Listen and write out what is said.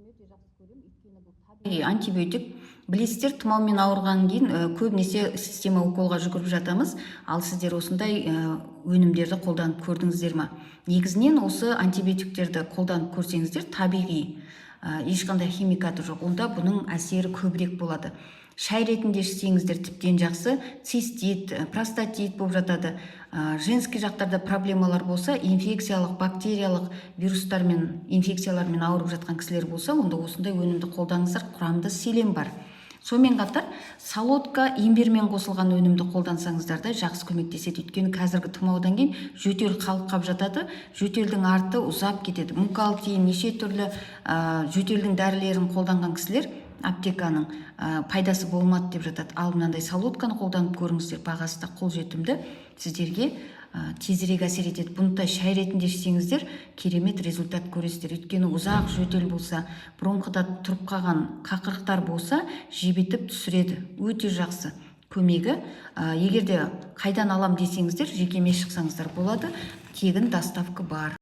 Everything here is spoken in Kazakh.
өте жақсы көремін, өйткені бұл табиғи антибиотик. Білесіздер, тұмаумен ауырған кейін көбінесе система уколға жүгіріп жатамыз, ал сіздер осындай өнімдерді қолданып көрдіңіздер ма? Негізінен осы антибиотиктерді қолданып көрсеңіздер, табиғи, ешқандай химикаты жоқ, онда бұның әсері көбірек болады. Шай ретінде ішсеңіздер тіптен жақсы. Цистит, простатит болып жатады. Женский жақтарда проблемалар болса, инфекциялық, бактериялық вирустармен, инфекциялармен ауырып жатқан кісілер болса, онда осындай өнімді қолданыңыздар, құрамында селен бар. Сонымен қатар солодка, имбирмен қосылған өнімді қолдансаңыздар да жақсы көмектеседі. Өйткені қазіргі тұмаудан кейін жөтел қалықтап жатады, жөтелдің арты ұзап кетеді. Мукалтин, неше түрлі жөтелдің дәрілерін қолданған кісілер аптеканың пайдасы болмады деп жатады. Ал мынандай солодканы қолданып көріңіздер, бағасы да қолжетімді, сіздерге тезірек әсер етеді. Бұны шай ретінде ішсеңіздер, керемет результат көресіздер. Өйткені ұзақ жөтел болса, бронхыда тұрып қалған қақырықтар болса, жібітіп түсіреді. Өте жақсы көмегі. Егерде қайдан алам десеңіздер, жекеме шықсаңыздар болады. Тегін доставка бар.